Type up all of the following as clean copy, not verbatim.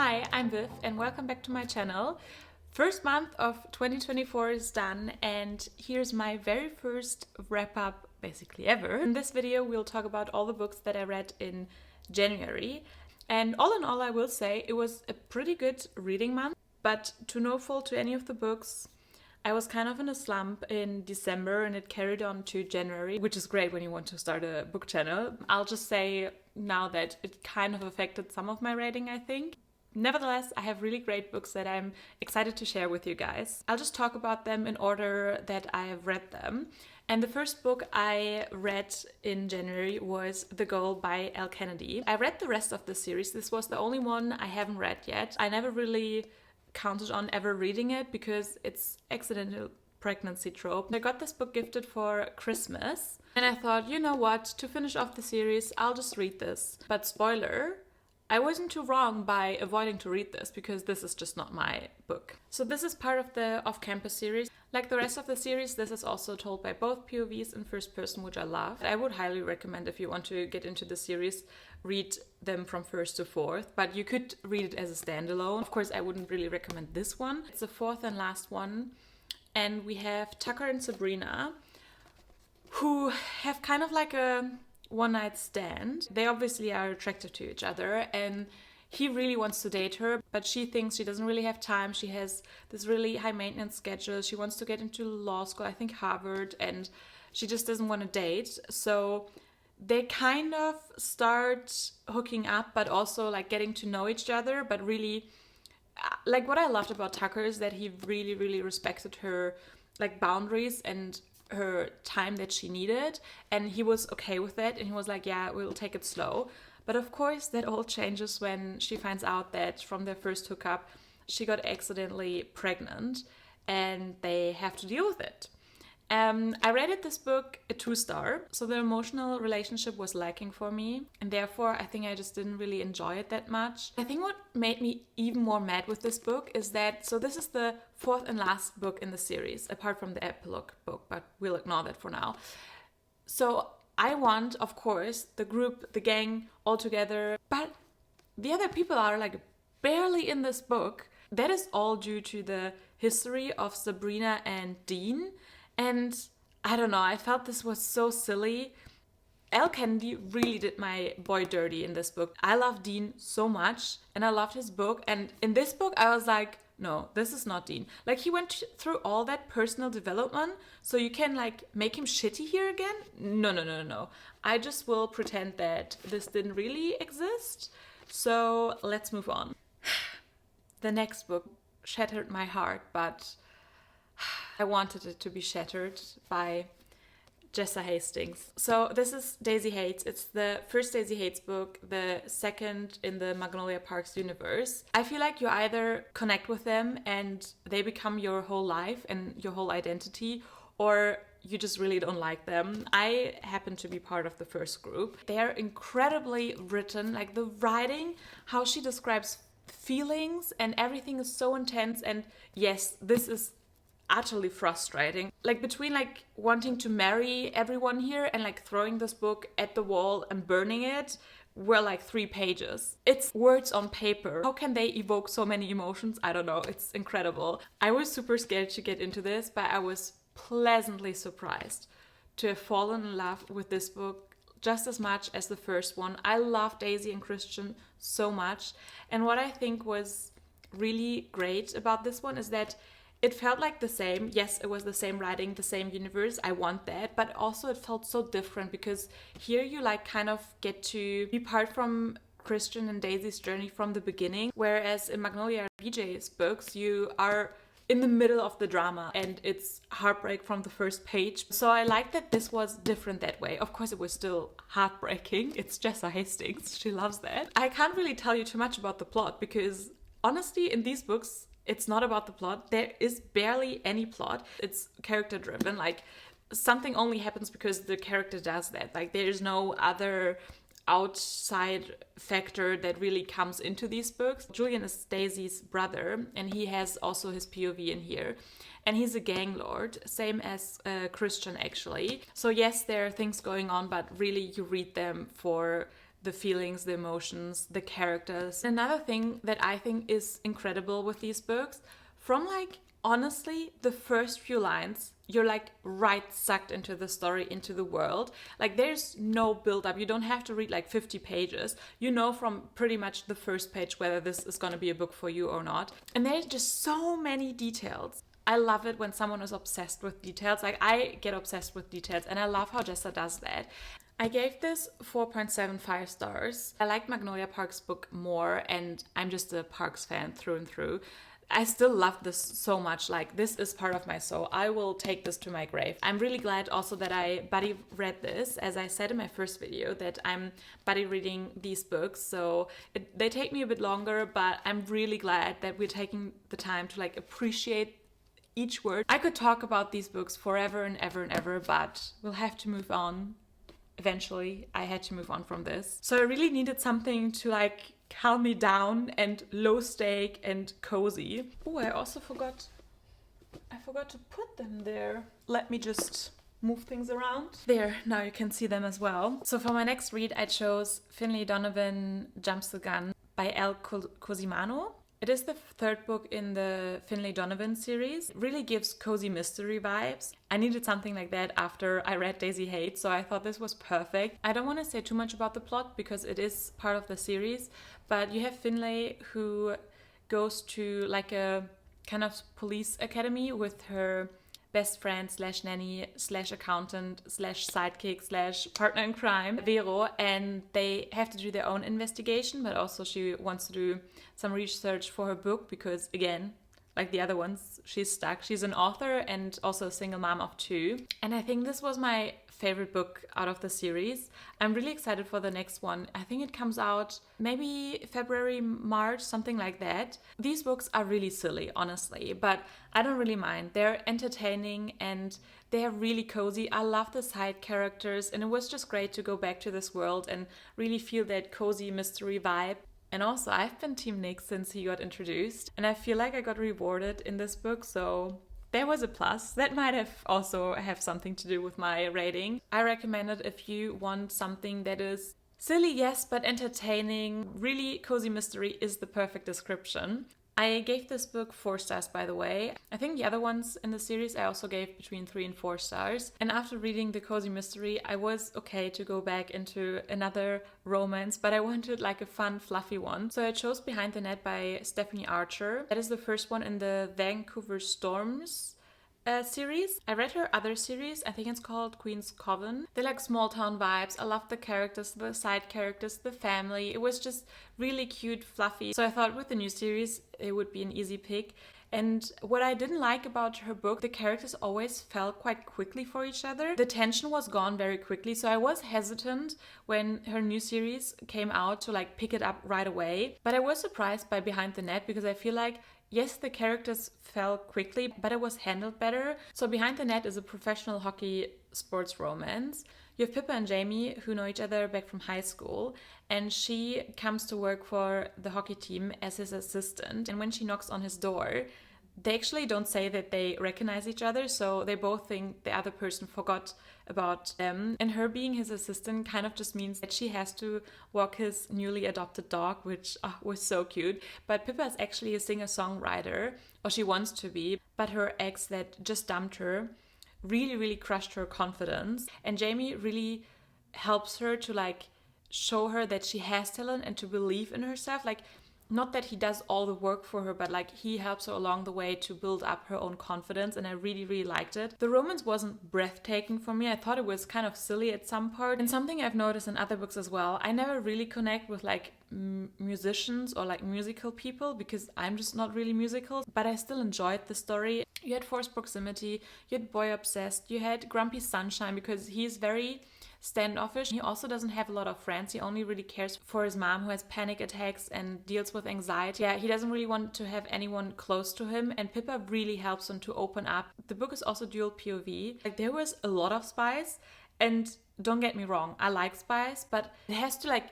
Hi, I'm Viv and welcome back to my channel. First month of 2024 is done and here's my very first wrap up basically ever. In this video we'll talk about all the books that I read in January, and all in all I will say it was a pretty good reading month, but to no fault to any of the books, I was kind of in a slump in December and it carried on to January, which is great when you want to start a book channel. I'll just say now that it kind of affected some of my rating, I think. Nevertheless, I have really great books that I'm excited to share with you guys. I'll just talk about them in order that I have read them. And the first book I read in January was The Goal by Elle Kennedy. I read the rest of the series. This was the only one I haven't read yet. I never really counted on ever reading it because it's accidental pregnancy trope. I got this book gifted for Christmas and I thought, you know what, to finish off the series, I'll just read this. But spoiler, I wasn't too wrong by avoiding to read this because this is just not my book. So this is part of the off-campus series. Like the rest of the series, this is also told by both POVs in first person, which I love. I would highly recommend if you want to get into the series, read them from first to fourth, but you could read it as a standalone. Of course, I wouldn't really recommend this one. It's the fourth and last one. And we have Tucker and Sabrina, who have kind of like a one night stand. They obviously are attracted to each other and he really wants to date her, but she thinks she doesn't really have time. She has this really high maintenance schedule. She wants to get into law school, I think Harvard, and she just doesn't want to date. So they kind of start hooking up, but also like getting to know each other. But really, like what I loved about Tucker is that he really, really respected her like boundaries and her time that she needed, and he was okay with that, and he was like, yeah, we'll take it slow. But of course that all changes when she finds out that from their first hookup she got accidentally pregnant and they have to deal with it. I rated this book a 2-star, so the emotional relationship was lacking for me, and therefore I think I just didn't really enjoy it that much. I think what made me even more mad with this book is that, so this is the fourth and last book in the series, apart from the epilogue book, but we'll ignore that for now. So I want, of course, the group, the gang, all together, but the other people are like barely in this book. That is all due to the history of Sabrina and Dean. And I don't know, I felt this was so silly. Elle Kennedy really did my boy dirty in this book. I love Dean so much and I loved his book. And in this book, I was like, no, this is not Dean. Like he went through all that personal development, so you can like make him shitty here again? No. I just will pretend that this didn't really exist. So let's move on. The next book shattered my heart, but I wanted it to be shattered by Jessa Hastings. So this is Daisy Hates. It's the first Daisy Hates book, the second in the Magnolia Parks universe. I feel like you either connect with them and they become your whole life and your whole identity, or you just really don't like them. I happen to be part of the first group. They're incredibly written, like the writing, how she describes feelings and everything is so intense. And yes, this is utterly frustrating. Like between like wanting to marry everyone here and like throwing this book at the wall and burning it were like 3 pages. It's words on paper. How can they evoke so many emotions? I don't know. It's incredible. I was super scared to get into this, but I was pleasantly surprised to have fallen in love with this book just as much as the first one. I love Daisy and Christian so much. And what I think was really great about this one is that it felt like the same. Yes, it was the same writing, the same universe. I want that. But also it felt so different because here you like kind of get to be part from Christian and Daisy's journey from the beginning. Whereas in Magnolia BJ's books, you are in the middle of the drama and it's heartbreak from the first page. So I like that this was different that way. Of course, it was still heartbreaking. It's Jessa Hastings. She loves that. I can't really tell you too much about the plot because honestly, in these books, it's not about the plot. There is barely any plot. It's character driven. Like something only happens because the character does that. Like there is no other outside factor that really comes into these books. Julian is Daisy's brother and he has also his POV in here. And he's a gang lord, same as Christian actually. So yes, there are things going on, but really you read them for the feelings, the emotions, the characters. Another thing that I think is incredible with these books, from like honestly the first few lines, you're like right sucked into the story, into the world. Like there's no build up. You don't have to read like 50 pages. You know from pretty much the first page whether this is going to be a book for you or not. And there's just so many details. I love it when someone is obsessed with details. Like I get obsessed with details, and I love how Jessa does that. I gave this 4.75 stars. I like Magnolia Park's book more, and I'm just a Parks fan through and through. I still love this so much. Like, this is part of my soul. I will take this to my grave. I'm really glad also that I buddy read this. As I said in my first video, that I'm buddy reading these books. So they take me a bit longer, but I'm really glad that we're taking the time to like appreciate each word. I could talk about these books forever and ever and ever, but we'll have to move on. Eventually, I had to move on from this. So I really needed something to like calm me down and low stake and cozy. Oh, I also forgot to put them there. Let me just move things around. There, now you can see them as well. So for my next read, I chose Finlay Donovan Jumps the Gun by Elle Cosimano. It is the third book in the Finlay Donovan series. It really gives cozy mystery vibes. I needed something like that after I read Daisy Hate, so I thought this was perfect. I don't want to say too much about the plot because it is part of the series, but you have Finlay who goes to like a kind of police academy with her best friend slash nanny slash accountant slash sidekick slash partner in crime, Vero, and they have to do their own investigation, but also she wants to do some research for her book because, again, like the other ones, she's stuck. She's an author and also a single mom of 2. And I think this was my favorite book out of the series. I'm really excited for the next one. I think it comes out maybe February, March, something like that. These books are really silly, honestly, but I don't really mind. They're entertaining and they're really cozy. I love the side characters, and it was just great to go back to this world and really feel that cozy mystery vibe. And also, I've been Team Nick since he got introduced, and I feel like I got rewarded in this book, so there was a plus. That might have also have something to do with my rating. I recommend it if you want something that is silly, yes, but entertaining. Really cozy mystery is the perfect description. I gave this book 4 stars, by the way. I think the other ones in the series I also gave between 3 and 4 stars. And after reading the cozy mystery, I was okay to go back into another romance, but I wanted like a fun, fluffy one. So I chose Behind the Net by Stephanie Archer. That is the first one in the Vancouver Storms series. I read her other series. I think it's called Queen's Coven. They're like small town vibes. I love the characters, the side characters, the family. It was just really cute, fluffy. So I thought with the new series, it would be an easy pick. And what I didn't like about her book, the characters always fell quite quickly for each other. The tension was gone very quickly. So I was hesitant when her new series came out to like pick it up right away. But I was surprised by Behind the Net because I feel like yes, the characters fell quickly, but it was handled better. So Behind the Net is a professional hockey sports romance. You have Pippa and Jamie who know each other back from high school, and she comes to work for the hockey team as his assistant. And when she knocks on his door, they actually don't say that they recognize each other, so they both think the other person forgot about them. And her being his assistant kind of just means that she has to walk his newly adopted dog, which was so cute. But Pippa is actually a singer-songwriter, or she wants to be, but her ex that just dumped her really, really crushed her confidence. And Jamie really helps her to like show her that she has talent and to believe in herself. Like, not that he does all the work for her, but like he helps her along the way to build up her own confidence, and I really, really liked it. The romance wasn't breathtaking for me. I thought it was kind of silly at some part, and something I've noticed in other books as well. I never really connect with like musicians or like musical people because I'm just not really musical, but I still enjoyed the story. You had Forced Proximity, you had Boy Obsessed, you had Grumpy Sunshine because he's very standoffish. He also doesn't have a lot of friends. He only really cares for his mom who has panic attacks and deals with anxiety. Yeah, he doesn't really want to have anyone close to him, and Pippa really helps him to open up. The book is also dual POV. Like, there was a lot of spice, and don't get me wrong, I like spice, but it has to like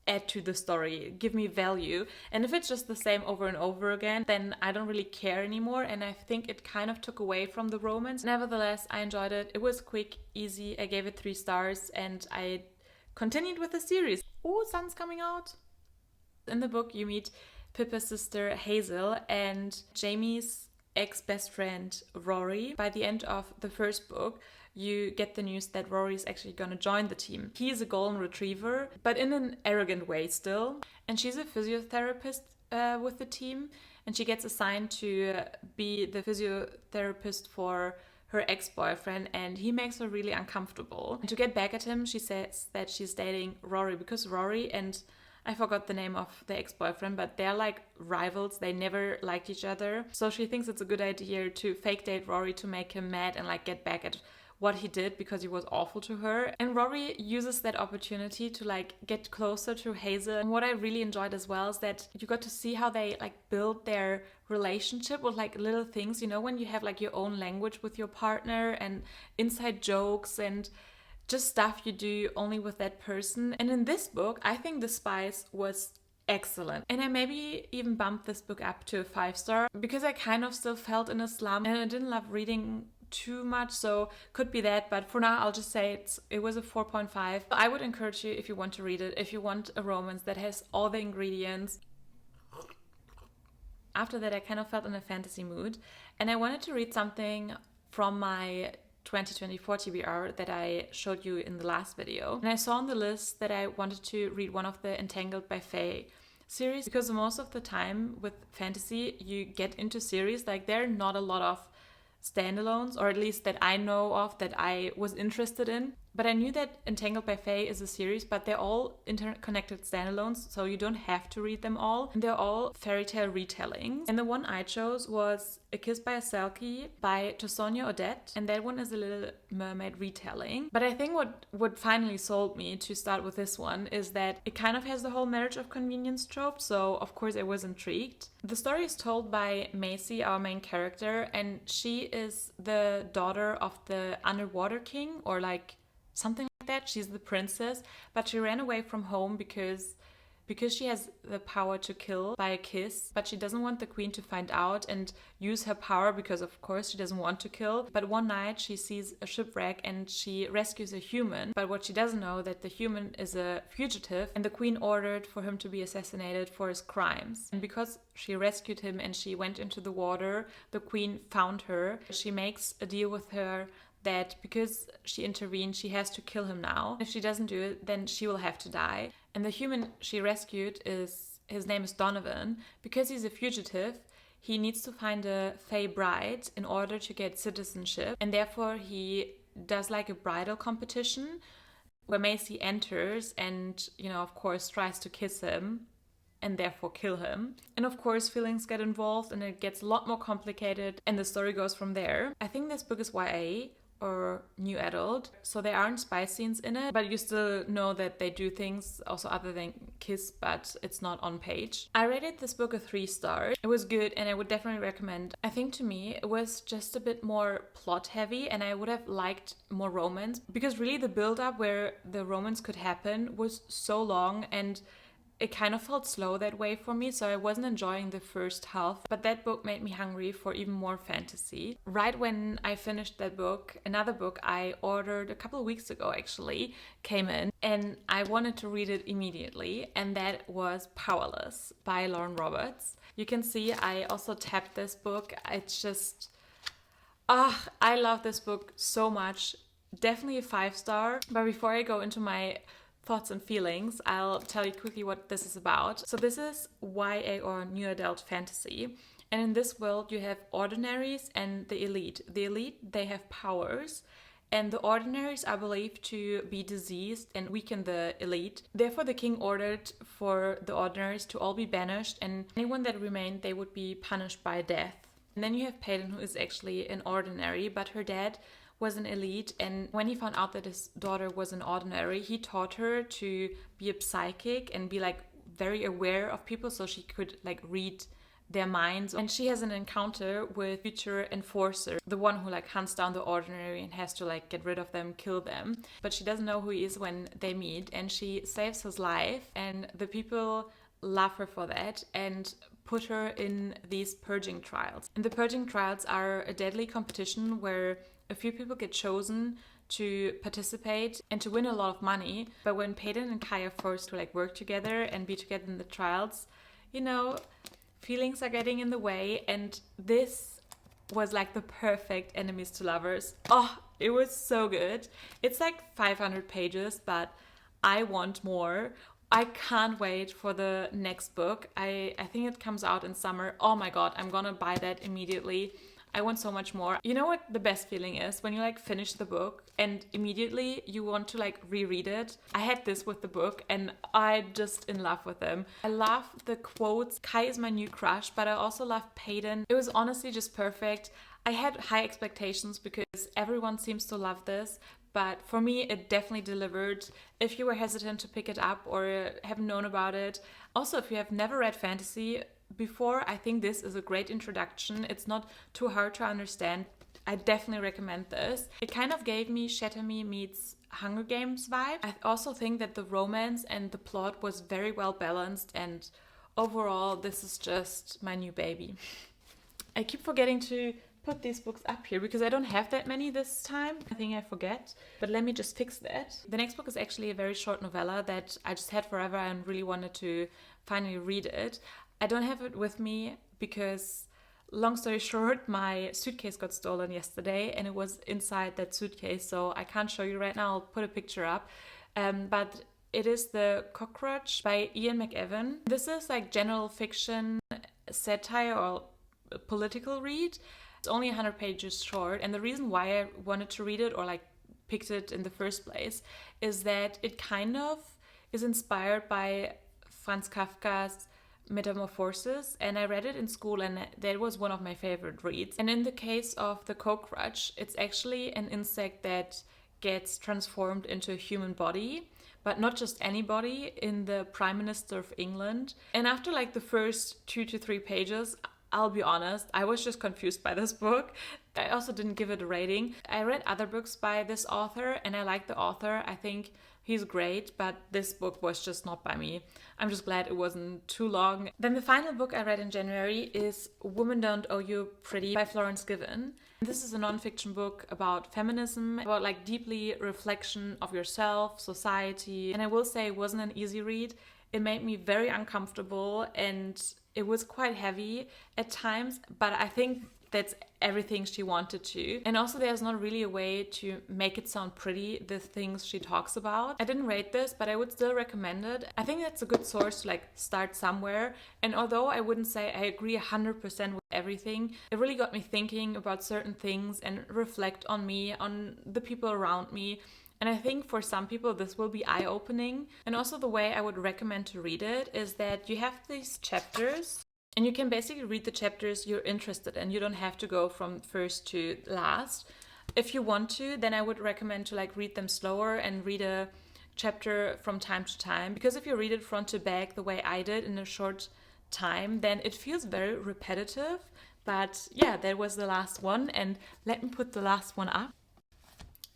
add to the story, give me value. And if it's just the same over and over again, then I don't really care anymore, and I think it kind of took away from the romance. Nevertheless, I enjoyed it. It was quick, easy. I gave it 3 stars, and I continued with the series. Oh, sun's coming out. In the book, you meet Pippa's sister Hazel and Jamie's ex-best friend Rory. By the end of the first book, you get the news that Rory is actually going to join the team. He is a golden retriever, but in an arrogant way still. And she's a physiotherapist with the team, and she gets assigned to be the physiotherapist for her ex-boyfriend, and he makes her really uncomfortable. And to get back at him, she says that she's dating Rory because Rory and I forgot the name of the ex-boyfriend, but they're like rivals. They never liked each other. So she thinks it's a good idea to fake date Rory to make him mad and like get back at what he did because he was awful to her. And Rory uses that opportunity to like get closer to Hazel. And what I really enjoyed as well is that you got to see how they like build their relationship with like little things, you know, when you have like your own language with your partner and inside jokes and just stuff you do only with that person. And in this book, I think the spice was excellent. And I maybe even bumped this book up to a 5-star because I kind of still felt in a slump and I didn't love reading too much, so could be that, but for now I'll just say it was a 4.5. I would encourage you, if you want to read it, if you want a romance that has all the ingredients. After that, I kind of felt in a fantasy mood and I wanted to read something from my 2024 TBR that I showed you in the last video. And I saw on the list that I wanted to read one of the Entangled by Fae series because most of the time with fantasy you get into series, like there are not a lot of standalones, or at least that I know of that I was interested in. But I knew that Entangled by Fae is a series, but they're all interconnected standalones, so you don't have to read them all. And they're all fairy tale retellings. And the one I chose was A Kiss by a Selkie by Tosonia Odette, and that one is a Little Mermaid retelling. But I think what finally sold me to start with this one is that it kind of has the whole marriage of convenience trope, so of course I was intrigued. The story is told by Macy, our main character, and she is the daughter of the Underwater King, or like something like that. She's the princess, but she ran away from home because she has the power to kill by a kiss, but she doesn't want the queen to find out and use her power because of course she doesn't want to kill. But one night she sees a shipwreck and she rescues a human, but what she doesn't know that the human is a fugitive and the queen ordered for him to be assassinated for his crimes. And because she rescued him and she went into the water, the queen found her. She makes a deal with her that because she intervened, she has to kill him now. If she doesn't do it, then she will have to die. And the human she rescued his name is Donovan. Because he's a fugitive, he needs to find a Fae bride in order to get citizenship. And therefore he does like a bridal competition where Macy enters and, you know, of course tries to kiss him and therefore kill him. And of course feelings get involved and it gets a lot more complicated and the story goes from there. I think this book is YA or new adult, so there aren't spy scenes in it, but you still know that they do things also other than kiss, but it's not on page. I rated this book a 3 stars. It was good and I would definitely recommend. I think to me it was just a bit more plot heavy and I would have liked more romance because really the build up where the romance could happen was so long and it kind of felt slow that way for me, so I wasn't enjoying the first half. But that book made me hungry for even more fantasy. Right when I finished that book, another book I ordered a couple of weeks ago actually came in and I wanted to read it immediately, and that was Powerless by Lauren Roberts. You can see I also tapped this book. It's just, I love this book so much. Definitely a 5-star. But before I go into my thoughts and feelings, I'll tell you quickly what this is about. So this is YA or new adult fantasy. And in this world you have ordinaries and the elite. The elite, they have powers. And the ordinaries are believed to be diseased and weaken the elite. Therefore the king ordered for the ordinaries to all be banished, and anyone that remained, they would be punished by death. And then you have Peyton, who is actually an ordinary, but her dad was an elite, and when he found out that his daughter was an ordinary, he taught her to be a psychic and be like very aware of people so she could like read their minds. And she has an encounter with future enforcer, the one who like hunts down the ordinary and has to like get rid of them, kill them, but she doesn't know who he is when they meet, and she saves his life and the people love her for that and put her in these purging trials. And the purging trials are a deadly competition where a few people get chosen to participate and to win a lot of money. But when Peyton and Kai are forced to like work together and be together in the trials, you know, feelings are getting in the way, and this was like the perfect enemies to lovers. Oh, it was so good. It's like 500 pages, but I want more. I can't wait for the next book. I think it comes out in summer. Oh my god, I'm gonna buy that immediately. I want so much more. You know what the best feeling is? When you like finish the book and immediately you want to like reread it. I had this with the book and I'm just in love with them. I love the quotes. Kai is my new crush, but I also love Peyton. It was honestly just perfect. I had high expectations because everyone seems to love this, but for me it definitely delivered. If you were hesitant to pick it up or haven't known about it, also if you have never read fantasy before, I think this is a great introduction. It's not too hard to understand. I definitely recommend this. It kind of gave me Shatter Me meets Hunger Games vibe. I also think that the romance and the plot was very well balanced, and overall this is just my new baby. I keep forgetting to put these books up here because I don't have that many this time. I think I forget, but let me just fix that. The next book is actually a very short novella that I just had forever and really wanted to finally read it. I don't have it with me because, long story short, my suitcase got stolen yesterday and it was inside that suitcase, so I can't show you right now. I'll put a picture up. But it is The Cockroach by Ian McEwan. This is like general fiction, satire, or a political read. It's only 100 pages short, and the reason why I wanted to read it or like picked it in the first place is that it kind of is inspired by Franz Kafka's Metamorphosis, and I read it in school and that was one of my favorite reads. And in the case of the cockroach, it's actually an insect that gets transformed into a human body, but not just any body, in the Prime Minister of England. And after like the first 2 to 3 pages, I'll be honest, I was just confused by this book. I also didn't give it a rating. I read other books by this author and I like the author. I think he's great, but this book was just not by me. I'm just glad it wasn't too long. Then the final book I read in January is Women Don't Owe You Pretty by Florence Given. This is a non-fiction book about feminism, about like deeply reflection of yourself, society. And I will say it wasn't an easy read. It made me very uncomfortable and it was quite heavy at times, but I think that's everything she wanted to. And also there's not really a way to make it sound pretty, the things she talks about. I didn't rate this, but I would still recommend it. I think that's a good source to like start somewhere. And although I wouldn't say I agree 100% with everything, it really got me thinking about certain things and reflect on me, on the people around me. And I think for some people this will be eye-opening. And also the way I would recommend to read it is that you have these chapters and you can basically read the chapters you're interested in. You don't have to go from first to last. If you want to, then I would recommend to like read them slower and read a chapter from time to time. Because if you read it front to back the way I did in a short time, then it feels very repetitive. But yeah, that was the last one, and let me put the last one up.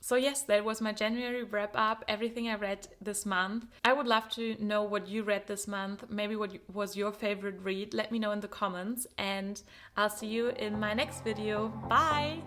So yes, that was my January wrap up, everything I read this month. I would love to know what you read this month, maybe what was your favorite read. Let me know in the comments and I'll see you in my next video. Bye!